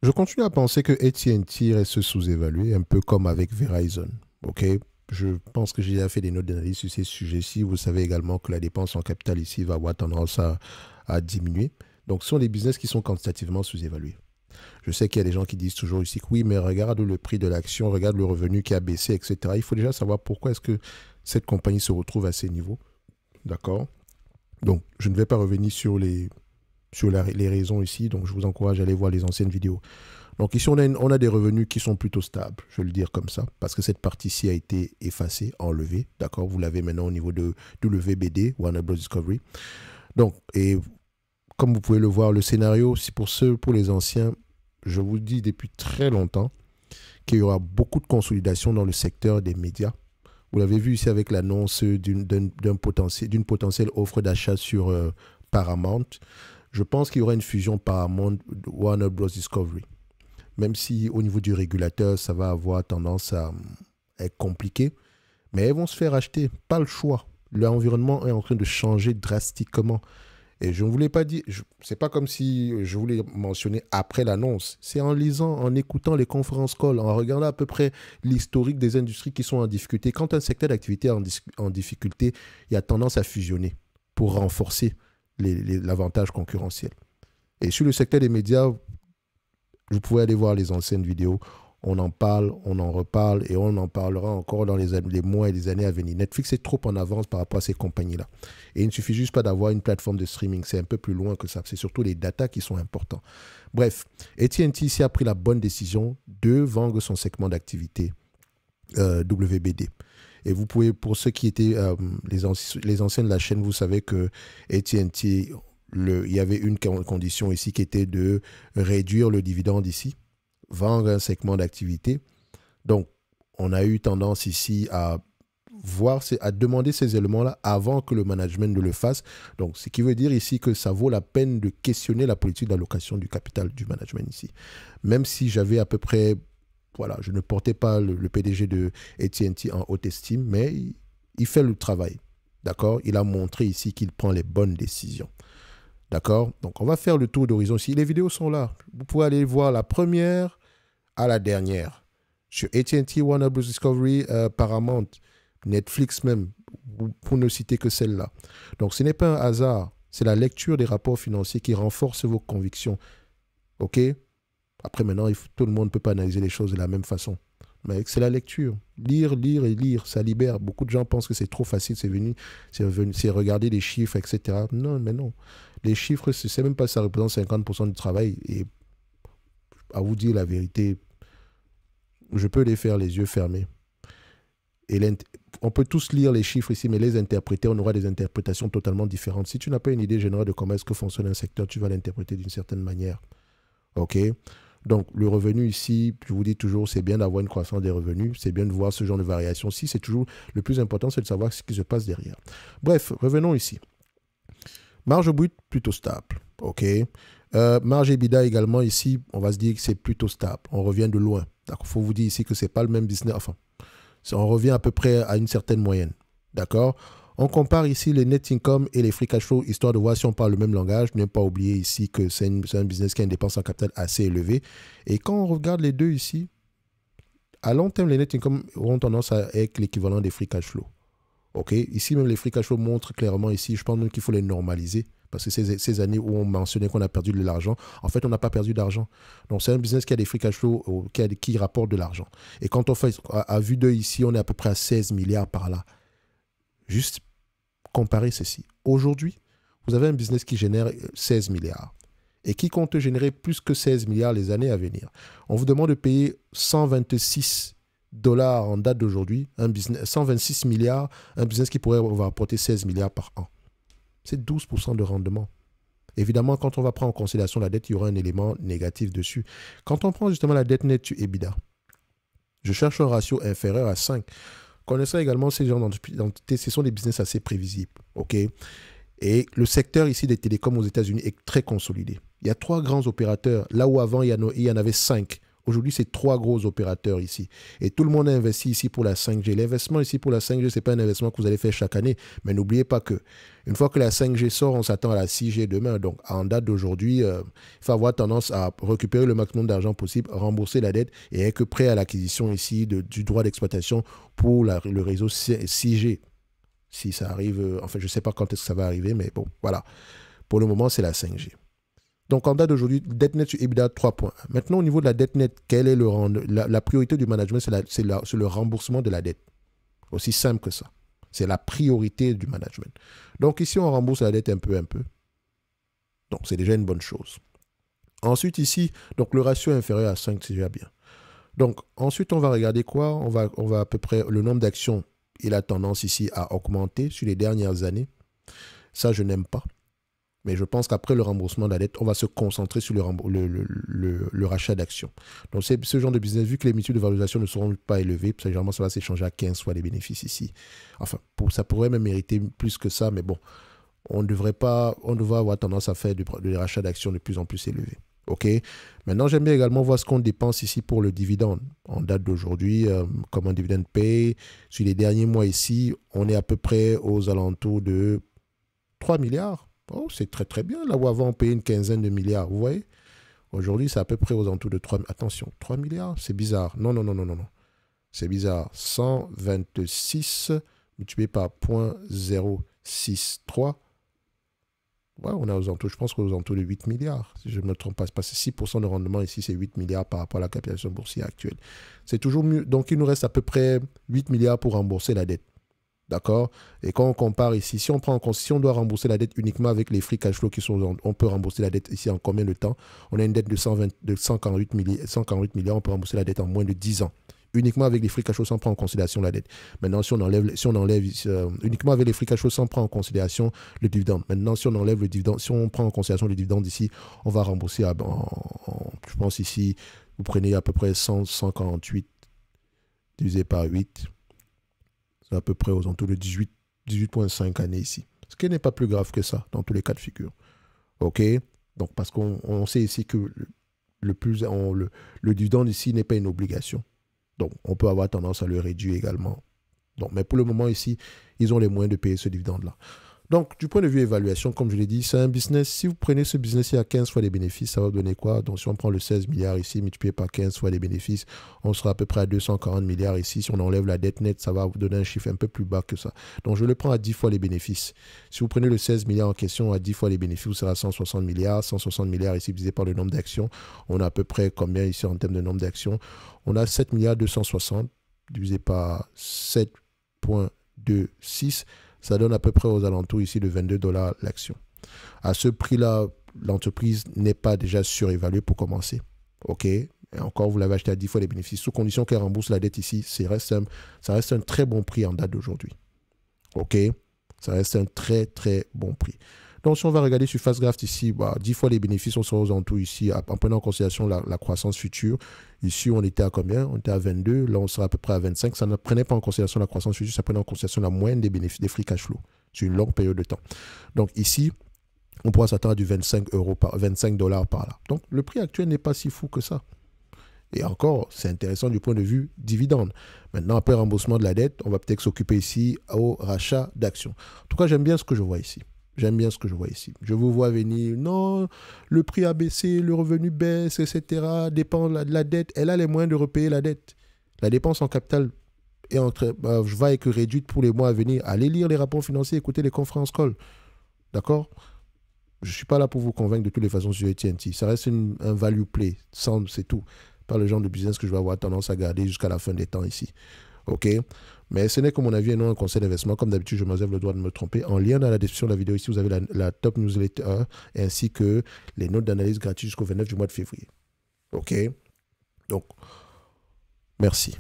Je continue à penser que AT&T reste sous-évalué, un peu comme avec Verizon. OK? Je pense que j'ai déjà fait des notes d'analyse sur ces sujets-ci. Vous savez également que la dépense en capital ici va avoir tendance à diminuer. Donc, ce sont des business qui sont quantitativement sous-évalués. Je sais qu'il y a des gens qui disent toujours ici que oui, mais regarde le prix de l'action, regarde le revenu qui a baissé, etc. Il faut déjà savoir pourquoi est-ce que cette compagnie se retrouve à ces niveaux. D'accord? Donc, je ne vais pas revenir les raisons ici. Donc, je vous encourage à aller voir les anciennes vidéos. Donc, ici, on a des revenus qui sont plutôt stables, je vais le dire comme ça, parce que cette partie-ci a été effacée, enlevée. D'accord? Vous l'avez maintenant au niveau de WBD, Warner Bros. Discovery. Donc, et comme vous pouvez le voir, le scénario, c'est pour les anciens, je vous dis depuis très longtemps qu'il y aura beaucoup de consolidation dans le secteur des médias. Vous l'avez vu ici avec l'annonce d'une potentielle offre d'achat sur Paramount. Je pense qu'il y aura une fusion Paramount-Warner Bros. Discovery. Même si au niveau du régulateur, ça va avoir tendance à être compliqué. Mais elles vont se faire acheter. Pas le choix. L'environnement est en train de changer drastiquement. Et je ne vous l'ai pas dit, c'est pas comme si je voulais mentionner après l'annonce. C'est en lisant, en écoutant les conférences calls, en regardant à peu près l'historique des industries qui sont en difficulté. Quand un secteur d'activité est en difficulté, il y a tendance à fusionner pour renforcer l'avantage concurrentiel. Et sur le secteur des médias, vous pouvez aller voir les anciennes vidéos. On en parle, on en reparle et on en parlera encore dans les mois et les années à venir. Netflix est trop en avance par rapport à ces compagnies-là. Et il ne suffit juste pas d'avoir une plateforme de streaming. C'est un peu plus loin que ça. C'est surtout les datas qui sont importants. Bref, AT&T ici a pris la bonne décision de vendre son segment d'activité WBD. Et vous pouvez, pour ceux qui étaient les anciens de la chaîne, vous savez que AT&T, il y avait une condition ici qui était de réduire le dividende ici, vendre un segment d'activité. Donc, on a eu tendance ici à demander ces éléments-là avant que le management ne le fasse. Donc, ce qui veut dire ici que ça vaut la peine de questionner la politique d'allocation du capital du management ici. Même si j'avais à peu près, voilà, je ne portais pas le PDG de AT&T en haute estime, mais il fait le travail. D'accord? Il a montré ici qu'il prend les bonnes décisions. D'accord? Donc, on va faire le tour d'horizon ici. Les vidéos sont là. Vous pouvez aller voir la première à la dernière. Sur AT&T, Warner Bros. Discovery, Paramount, Netflix même, pour ne citer que celle-là. Donc, ce n'est pas un hasard. C'est la lecture des rapports financiers qui renforce vos convictions. OK? Après, maintenant, tout le monde ne peut pas analyser les choses de la même façon. Mais c'est la lecture. Lire, lire et lire, ça libère. Beaucoup de gens pensent que c'est trop facile, c'est regarder les chiffres, etc. Non, mais non. Les chiffres, c'est même pas ça représente 50% du travail. Et à vous dire la vérité, je peux les faire les yeux fermés. Et on peut tous lire les chiffres ici, mais les interpréter, on aura des interprétations totalement différentes. Si tu n'as pas une idée générale de comment est-ce que fonctionne un secteur, tu vas l'interpréter d'une certaine manière. OK? Donc, le revenu ici, je vous dis toujours, c'est bien d'avoir une croissance des revenus, c'est bien de voir ce genre de variation. Si c'est toujours le plus important, c'est de savoir ce qui se passe derrière. Bref, revenons ici. Marge brute, plutôt stable. OK? Marge EBITDA également, ici, on va se dire que c'est plutôt stable. On revient de loin. Il faut vous dire ici que ce n'est pas le même business. Enfin, on revient à peu près à une certaine moyenne. D'accord? On compare ici les net income et les free cash flow, histoire de voir si on parle le même langage. Ne pas oublier ici que c'est un business qui a une dépense en capital assez élevée. Et quand on regarde les deux ici, à long terme, les net income auront tendance à être l'équivalent des free cash flow. OK? Ici, même les free cash flow montrent clairement ici, je pense même qu'il faut les normaliser. Parce que ces années où on mentionnait qu'on a perdu de l'argent, en fait, on n'a pas perdu d'argent. Donc, c'est un business qui a des free cash flow, qui rapporte de l'argent. Et quand on fait, à vue d'œil ici, on est à peu près à 16 milliards par là. Juste comparer ceci. Aujourd'hui, vous avez un business qui génère 16 milliards et qui compte générer plus que 16 milliards les années à venir. On vous demande de payer 126 dollars en date d'aujourd'hui, 126 milliards, un business qui pourrait vous rapporter 16 milliards par an. C'est 12% de rendement. Évidemment, quand on va prendre en considération la dette, il y aura un élément négatif dessus. Quand on prend justement la dette nette EBITDA, je cherche un ratio inférieur à 5. Connaissant également ces genres d'entités, ce sont des business assez prévisibles. OK? Et le secteur ici des télécoms aux États-Unis est très consolidé. Il y a 3 grands opérateurs, là où avant il y en avait 5. Aujourd'hui, c'est 3 gros opérateurs ici. Et tout le monde a investi ici pour la 5G. L'investissement ici pour la 5G, ce n'est pas un investissement que vous allez faire chaque année. Mais n'oubliez pas que une fois que la 5G sort, on s'attend à la 6G demain. Donc, en date d'aujourd'hui, il faut avoir tendance à récupérer le maximum d'argent possible, rembourser la dette et être prêt à l'acquisition ici du droit d'exploitation pour le réseau 6G. Si ça arrive, enfin, je ne sais pas quand est-ce que ça va arriver, mais bon, voilà. Pour le moment, c'est la 5G. Donc, en date d'aujourd'hui, dette nette sur EBITDA 3.1. Maintenant, au niveau de la dette nette, quelle est la priorité du management? C'est le remboursement de la dette. Aussi simple que ça. C'est la priorité du management. Donc, ici, on rembourse la dette un peu. Donc, c'est déjà une bonne chose. Ensuite, ici, donc le ratio est inférieur à 5, c'est déjà bien. Donc, ensuite, on va regarder quoi? On va à peu près, le nombre d'actions, il a tendance ici à augmenter sur les dernières années. Ça, je n'aime pas. Mais je pense qu'après le remboursement de la dette, on va se concentrer sur le rachat d'actions. Donc, c'est ce genre de business, vu que les multiples de valorisation ne seront pas élevés, généralement, ça va s'échanger à 15 fois les bénéfices ici. Enfin, ça pourrait même mériter plus que ça, mais bon, on devrait avoir tendance à faire des rachats d'actions de plus en plus élevés. OK. Maintenant, j'aime bien également voir ce qu'on dépense ici pour le dividende. En date d'aujourd'hui, comme un dividende paye, sur les derniers mois ici, on est à peu près aux alentours de 3 milliards. Oh, c'est très très bien. Là où avant on payait une quinzaine de milliards, vous voyez. Aujourd'hui, c'est à peu près aux alentours de 3 milliards. Attention, 3 milliards, c'est bizarre. Non. C'est bizarre. 126 multiplié par 0.063. Ouais, on est aux alentours, je pense qu'on est aux alentours de 8 milliards. Si je ne me trompe pas, c'est parce que 6% de rendement ici, c'est 8 milliards par rapport à la capitalisation boursière actuelle. C'est toujours mieux. Donc, il nous reste à peu près 8 milliards pour rembourser la dette. D'accord? Et quand on compare ici, si on doit rembourser la dette uniquement avec les free cash flow on peut rembourser la dette ici en combien de temps? On a une dette de 148 milliards, on peut rembourser la dette en moins de 10 ans. Uniquement avec les free cash flow sans prendre en considération la dette. Maintenant, si on enlève uniquement avec les free cash flow sans prendre en considération le dividende. Maintenant, si on enlève le dividende, si on prend en considération le dividende ici, on va rembourser je pense ici, vous prenez à peu près 148 divisé par 8. À peu près aux alentours de 18,5 années ici. Ce qui n'est pas plus grave que ça dans tous les cas de figure. OK? Donc, parce qu'on sait ici que le dividende ici n'est pas une obligation. Donc, on peut avoir tendance à le réduire également. Donc, mais pour le moment ici, ils ont les moyens de payer ce dividende-là. Donc, du point de vue évaluation, comme je l'ai dit, c'est un business. Si vous prenez ce business-ci à 15 fois les bénéfices, ça va donner quoi? Donc, si on prend le 16 milliards ici, multiplié par 15 fois les bénéfices, on sera à peu près à 240 milliards ici. Si on enlève la dette nette, ça va vous donner un chiffre un peu plus bas que ça. Donc, je le prends à 10 fois les bénéfices. Si vous prenez le 16 milliards en question à 10 fois les bénéfices, vous serez à 160 milliards. 160 milliards ici divisé par le nombre d'actions. On a à peu près combien ici en termes de nombre d'actions? On a 7 milliards 260 divisé par 7,26. Ça donne à peu près aux alentours ici de 22 $ l'action. À ce prix-là, l'entreprise n'est pas déjà surévaluée pour commencer. OK? Et encore, vous l'avez acheté à 10 fois les bénéfices. Sous condition qu'elle rembourse la dette ici, ça reste un très bon prix en date d'aujourd'hui. OK? Ça reste un très, très bon prix. Donc, si on va regarder sur Fastgraft ici, 10 fois les bénéfices, on sera aux alentours ici, en prenant en considération la croissance future. Ici, on était à combien? On était à 22. Là, on sera à peu près à 25. Ça ne prenait pas en considération la croissance future, ça prenait en considération la moyenne des bénéfices, des free cash flow sur une longue période de temps. Donc, ici, on pourra s'attendre à du 25 $ par là. Donc, le prix actuel n'est pas si fou que ça. Et encore, c'est intéressant du point de vue dividende. Maintenant, après remboursement de la dette, on va peut-être s'occuper ici au rachat d'actions. En tout cas, j'aime bien ce que je vois ici. Je vous vois venir, non, le prix a baissé, le revenu baisse, etc. Dépend de la dette. Elle a les moyens de repayer la dette. La dépense en capital va être réduite pour les mois à venir. Allez lire les rapports financiers, écoutez les conférences call. D'accord? Je ne suis pas là pour vous convaincre de toutes les façons sur AT&T. Ça reste un value play. C'est tout. Pas le genre de business que je vais avoir tendance à garder jusqu'à la fin des temps ici. OK? Mais ce n'est que mon avis et non un conseil d'investissement. Comme d'habitude, je me réserve le droit de me tromper. En lien dans la description de la vidéo, ici, vous avez la top newsletter ainsi que les notes d'analyse gratuites jusqu'au 29 du mois de février. OK? Donc, merci.